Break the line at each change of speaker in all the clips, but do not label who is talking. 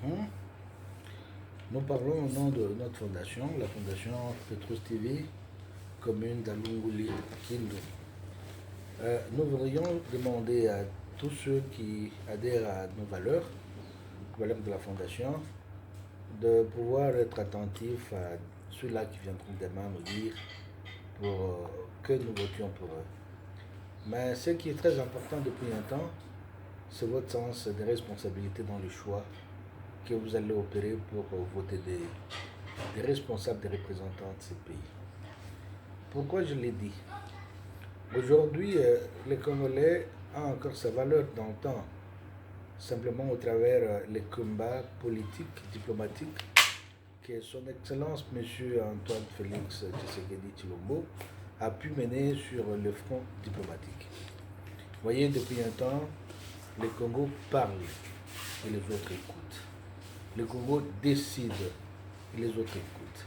Mhm. Nous parlons au nom de notre fondation, la fondation Petrus TV, commune d'Alunguli, Kindu. Nous voudrions demander à tous ceux qui adhèrent à nos valeurs de la fondation, de pouvoir être attentifs à ceux-là qui viendront demain nous dire pour que nous votions pour eux. Mais ce qui est très important depuis un temps, c'est votre sens de responsabilité dans les choix que vous allez opérer pour voter des responsables, des représentants de ces pays. Pourquoi je l'ai dit? Aujourd'hui, les Congolais ont encore sa valeur d'antan, simplement au travers les combats politiques, diplomatiques, que son Excellence M. Antoine Félix Tshisekedi Tshilombo a pu mener sur le front diplomatique. Vous voyez, depuis un temps, les Congos parlent et les autres écoutent. Les Congos décident et les autres écoutent.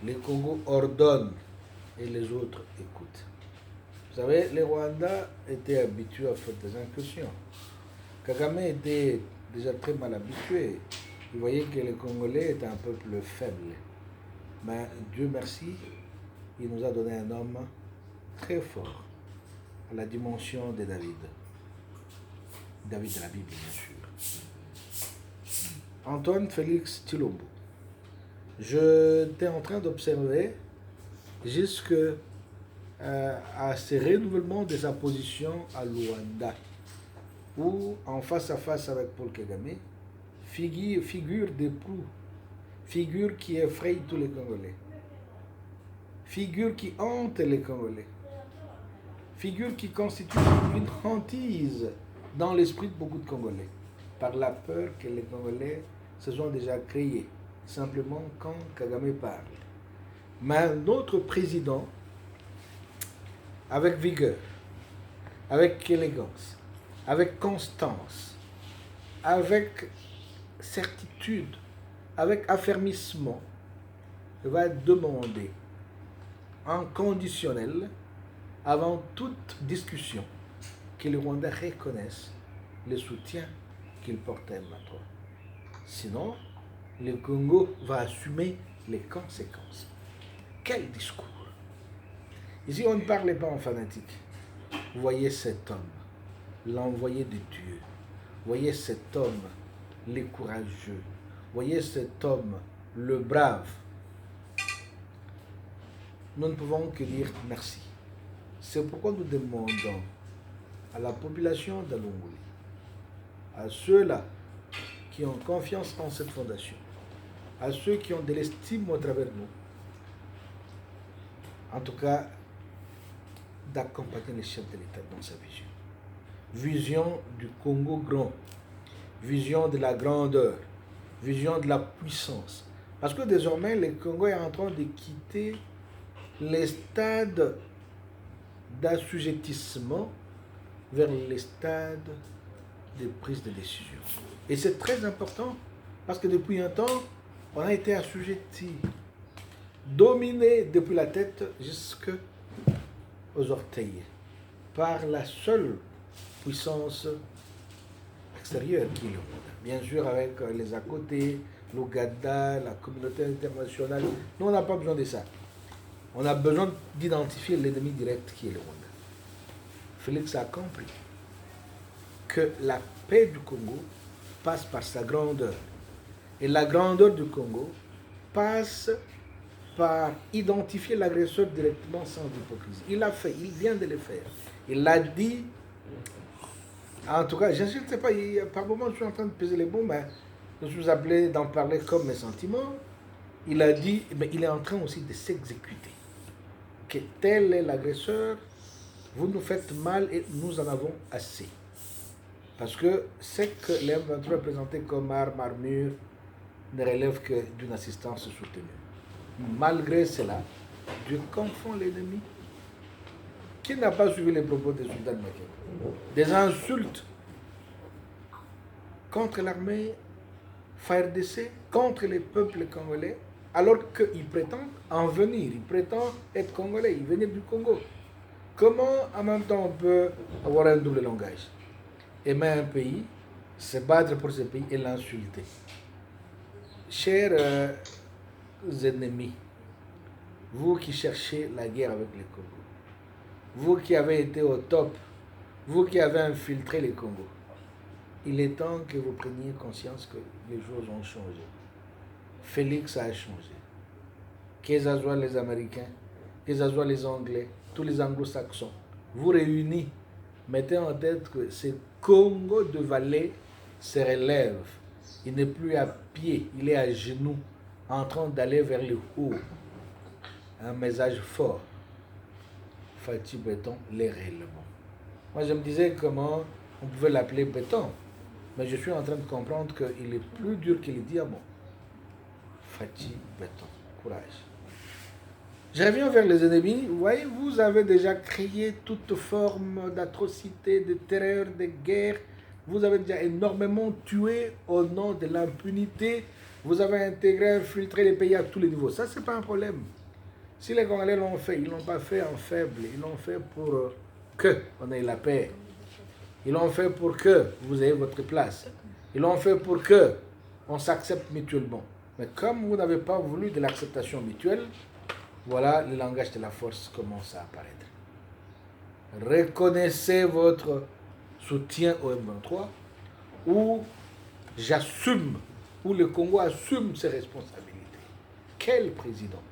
Les Congos ordonnent et les autres écoutent. Vous savez, les Rwandais étaient habitués à faire des incursions. Kagame était déjà très mal habitué. Il voyait que les Congolais étaient un peuple faible. Mais Dieu merci, il nous a donné un homme très fort, à la dimension de David. David de la Bible, bien sûr. Antoine Félix Tshilombo. J'étais en train d'observer jusqu'à ce renouvellement de sa position à Luanda, où en face à face avec Paul Kagame, figure des proue, figure qui effraie tous les Congolais, figure qui hante les Congolais, figure qui constitue une hantise dans l'esprit de beaucoup de Congolais, par la peur que les Congolais se sont déjà créés, simplement quand Kagame parle. Mais notre président, avec vigueur, avec élégance, avec constance, avec certitude, avec affermissement, va demander en conditionnel, avant toute discussion, que les Rwandais reconnaissent le soutien qu'ils portent à M23. Sinon, le Congo va assumer les conséquences. Quel discours! Ici, on ne parlait pas en fanatique. Voyez cet homme, l'envoyé de Dieu. Voyez cet homme, le courageux. Voyez cet homme, le brave. Nous ne pouvons que dire merci. C'est pourquoi nous demandons à la population d'Alunguli, à ceux-là qui ont confiance en cette fondation, à ceux qui ont de l'estime au travers de nous, en tout cas, d'accompagner le chef de l'État dans sa vision. Vision du Congo grand, vision de la grandeur, vision de la puissance. Parce que désormais, le Congo est en train de quitter les stades d'assujettissement vers les stades de prise de décision. Et c'est très important parce que depuis un temps, on a été assujetti, dominé depuis la tête jusqu'aux orteils par la seule puissance extérieure qui est le monde. Bien sûr, avec les à côté, l'Ouganda, la communauté internationale. Nous, on n'a pas besoin de ça. On a besoin d'identifier l'ennemi direct qui est le Rwanda. Félix a compris que la paix du Congo passe par sa grandeur. Et la grandeur du Congo passe par identifier l'agresseur directement sans hypocrisie. Il l'a fait, il vient de le faire. Il l'a dit, en tout cas, je ne sais pas, par moment je suis en train de peser les mots, mais je suis appelé d'en parler comme mes sentiments. Il a dit, mais il est en train aussi de s'exécuter. Que tel est l'agresseur, vous nous faites mal et nous en avons assez. Parce que c'est que les M23 présentés comme armure ne relève que d'une assistance soutenue. Malgré cela, Dieu confond l'ennemi. Qui n'a pas suivi les propos des soldats de Makeba? Des insultes contre l'armée FARDC, contre les peuples congolais, alors qu'ils prétendent en venir, ils prétendent être congolais, ils viennent du Congo. Comment en même temps on peut avoir un double langage? Aimer un pays, se battre pour ce pays et l'insulter? Chers ennemis, vous qui cherchez la guerre avec les Congo, vous qui avez été au top, vous qui avez infiltré les Congo, il est temps que vous preniez conscience que les choses ont changé. Félix a changé. Que ce soit les Américains, que ce soit les Anglais, tous les Anglo-Saxons, vous réunis, mettez en tête que ce Congo de Valais se relève. Il n'est plus à pied, il est à genoux, en train d'aller vers le haut. Un message fort. Faty Béton, les réellement. Moi, je me disais comment on pouvait l'appeler béton, mais je suis en train de comprendre qu'il est plus dur que le diamant. Faty Béton, courage. Je reviens vers les ennemis. Vous voyez, vous avez déjà créé toute forme d'atrocité, de terreur, de guerre. Vous avez déjà énormément tué au nom de l'impunité. Vous avez intégré, infiltré les pays à tous les niveaux. Ça, ce n'est pas un problème. Si les Congolais l'ont fait, ils ne l'ont pas fait en faible. Ils l'ont fait pour qu'on ait la paix. Ils l'ont fait pour que vous ayez votre place. Ils l'ont fait pour que on s'accepte mutuellement. Mais comme vous n'avez pas voulu de l'acceptation mutuelle, voilà, le langage de la force commence à apparaître. Reconnaissez votre soutien au M23 ou j'assume, ou le Congo assume ses responsabilités. Quel président?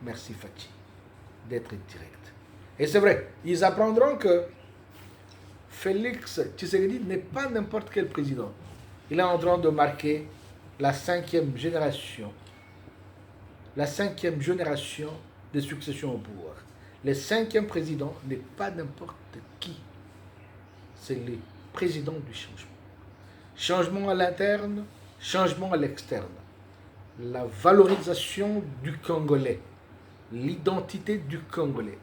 Merci Faty d'être direct. Et c'est vrai, ils apprendront que Félix Tshisekedi n'est pas n'importe quel président. Il est en train de marquer la 5e génération de succession au pouvoir. Le 5e président n'est pas n'importe qui. C'est le président du changement. Changement à l'interne, changement à l'externe. La valorisation du Congolais, l'identité du Congolais.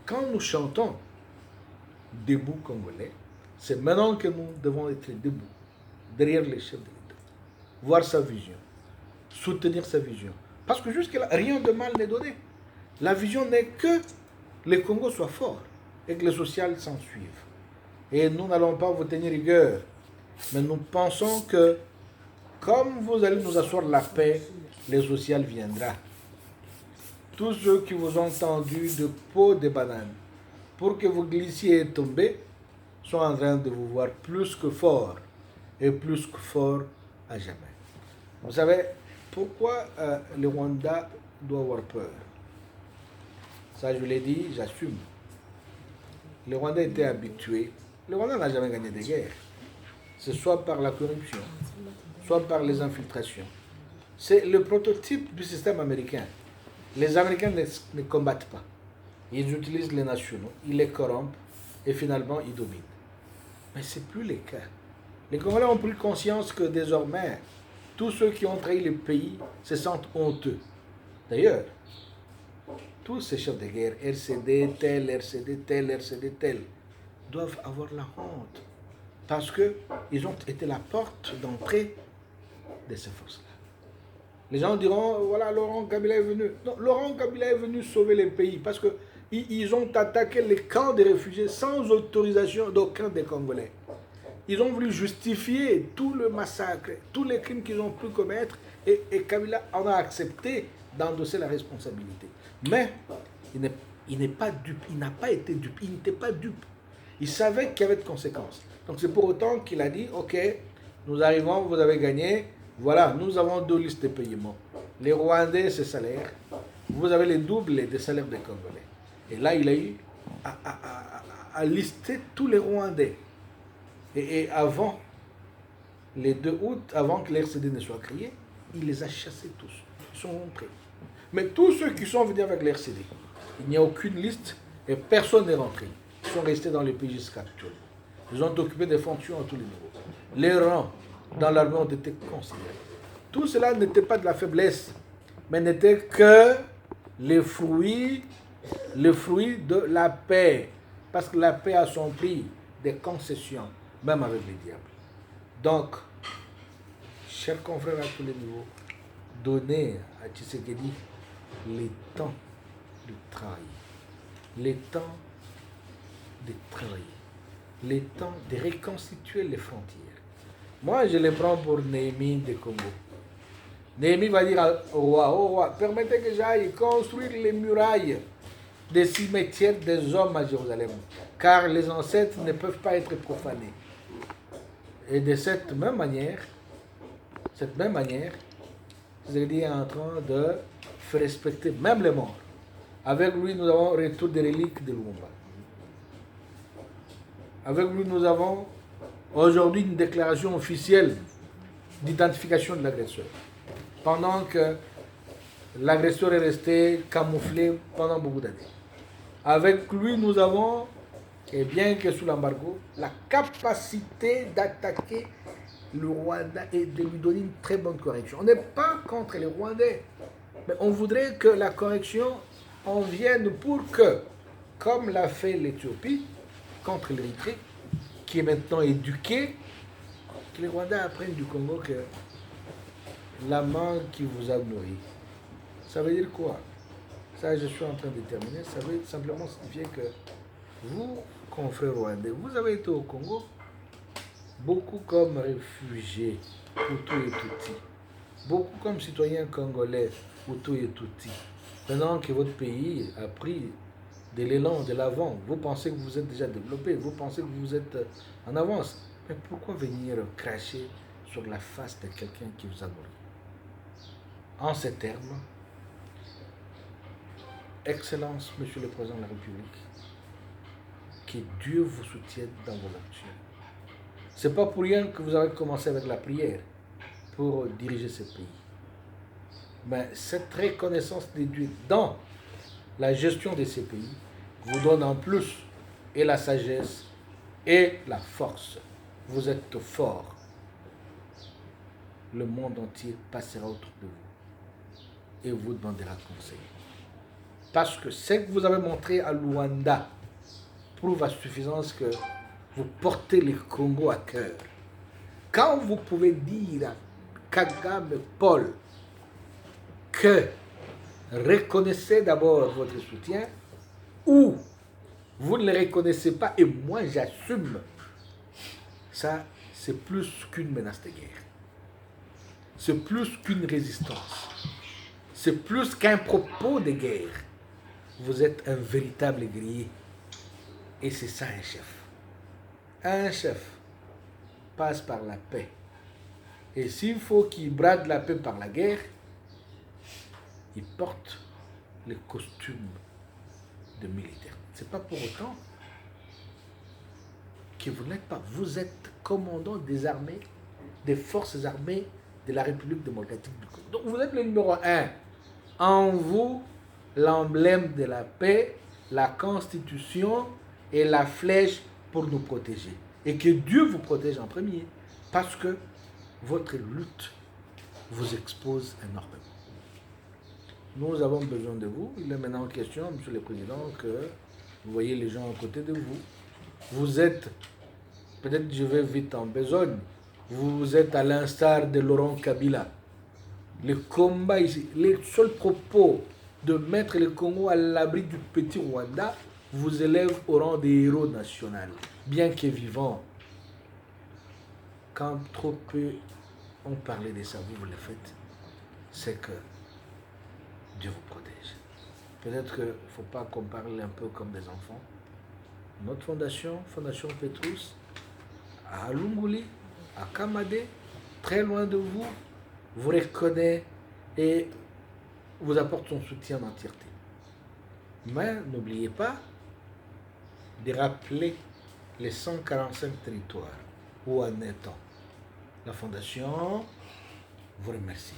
Quand nous chantons Debout Congolais, c'est maintenant que nous devons être debout, derrière les chefs de l'État, voir sa vision, soutenir sa vision. Parce que jusque-là, rien de mal n'est donné. La vision n'est que le Congo soit fort et que les sociales s'en suivent. Et nous n'allons pas vous tenir rigueur, mais nous pensons que comme vous allez nous asseoir la paix, les sociales viendra. Tous ceux qui vous ont tendu de peau de banane pour que vous glissiez et tombiez sont en train de vous voir plus que fort et plus que fort à jamais. Vous savez, pourquoi le Rwanda doit avoir peur? Ça, je l'ai dit, j'assume. Le Rwanda était habitué. Le Rwanda n'a jamais gagné de guerre. C'est soit par la corruption, soit par les infiltrations. C'est le prototype du système américain. Les Américains ne combattent pas. Ils utilisent les nationaux, ils les corrompent et finalement ils dominent. Mais ce n'est plus le cas. Les Congolais ont pris conscience que désormais, tous ceux qui ont trahi le pays se sentent honteux. D'ailleurs, tous ces chefs de guerre, RCD tel, doivent avoir la honte. Parce qu'ils ont été la porte d'entrée de ces forces-là. Les gens diront, voilà, Laurent Kabila est venu. Non, Laurent Kabila est venu sauver le pays parce qu'ils ont attaqué les camps des réfugiés sans autorisation d'aucun des Congolais. Ils ont voulu justifier tout le massacre, tous les crimes qu'ils ont pu commettre et Kabila en a accepté d'endosser la responsabilité. Mais il n'est pas dupe, il n'a pas été dupe, il n'était pas dupe. Il savait qu'il y avait de conséquences. Donc c'est pour autant qu'il a dit, ok, nous arrivons, vous avez gagné, voilà, nous avons 2 listes de paiements. Les Rwandais, c'est salaire. Vous avez les doubles des salaires des Congolais. Et là, il a eu à lister tous les Rwandais. Et avant, les 2 août, avant que l'RCD ne soit créé, il les a chassés tous. Ils sont rentrés. Mais tous ceux qui sont venus avec l'RCD, il n'y a aucune liste et personne n'est rentré. Ils sont restés dans le pays jusqu'à actuellement. Ils ont occupé des fonctions à tous les niveaux. Les rangs dans l'armée ont été considérés. Tout cela n'était pas de la faiblesse, mais n'était que le fruit de la paix. Parce que la paix a son prix, des concessions, même avec les diables. Donc, chers confrères à tous les niveaux, donnez à Tshisekedi les temps de travailler, les temps de travailler, les temps de reconstituer les frontières. Moi, je les prends pour Néhémie de Congo. Néhémie va dire au roi, permettez que j'aille construire les murailles des cimetières des hommes à Jérusalem, car les ancêtres ne peuvent pas être profanés. Et de cette même manière, Zédéchia est en train de faire respecter même les morts. Avec lui, nous avons le retour des reliques de Lumumba. Avec lui, nous avons aujourd'hui une déclaration officielle d'identification de l'agresseur. Pendant que l'agresseur est resté camouflé pendant beaucoup d'années. Avec lui, nous avons, et bien que sous l'embargo, la capacité d'attaquer le Rwanda et de lui donner une très bonne correction. On n'est pas contre les Rwandais, mais on voudrait que la correction en vienne pour que, comme l'a fait l'Éthiopie contre l'Érythrée, qui est maintenant éduquée, que les Rwandais apprennent du Congo que la main qui vous a nourri. Ça veut dire quoi? Ça, je suis en train de terminer. Ça veut simplement signifier que vous, confrères rwandais, vous avez été au Congo, beaucoup comme réfugiés, Hutu et Tutsi, beaucoup comme citoyens congolais, Hutu et Tutsi. Maintenant que votre pays a pris de l'élan, de l'avant, vous pensez que vous êtes déjà développé, vous pensez que vous êtes en avance. Mais pourquoi venir cracher sur la face de quelqu'un qui vous a nourri? En ces termes, Excellence, Monsieur le Président de la République, que Dieu vous soutienne dans vos actions. Ce n'est pas pour rien que vous avez commencé avec la prière pour diriger ce pays. Mais cette reconnaissance de Dieu dans la gestion de ces pays vous donne en plus et la sagesse et la force. Vous êtes fort. Le monde entier passera autour de vous et vous demandera conseil. Parce que ce que vous avez montré à Luanda prouve à suffisance que vous portez le Congo à cœur. Quand vous pouvez dire à Kagame Paul que reconnaissez d'abord votre soutien ou vous ne le reconnaissez pas et moi j'assume, ça c'est plus qu'une menace de guerre. C'est plus qu'une résistance. C'est plus qu'un propos de guerre. Vous êtes un véritable guerrier. Et c'est ça un chef. Un chef passe par la paix. Et s'il faut qu'il brade la paix par la guerre, il porte le costume de militaire. Ce n'est pas pour autant que vous n'êtes pas. Vous êtes commandant des armées, des forces armées de la République démocratique du Congo. Donc vous êtes le numéro 1. En vous, l'emblème de la paix, la constitution et la flèche pour nous protéger. Et que Dieu vous protège en premier, parce que votre lutte vous expose énormément. Nous avons besoin de vous. Il est maintenant question, Monsieur le Président, que vous voyez les gens à côté de vous. Vous êtes, peut-être je vais vite en besogne, vous êtes à l'instar de Laurent Kabila. Le combat ici, les seuls propos de mettre le Congo à l'abri du petit Rwanda vous élève au rang des héros nationaux, bien que vivants. Quand trop peu ont parlé de ça, vous le faites, c'est que Dieu vous protège. Peut-être qu'il ne faut pas qu'on parle un peu comme des enfants. Notre fondation, Fondation Petrus, à Lunguli, à Kamade, très loin de vous, vous reconnaît et vous apporte son soutien en entièreté. Mais n'oubliez pas de rappeler les 145 territoires où en est-on. La Fondation vous remercie.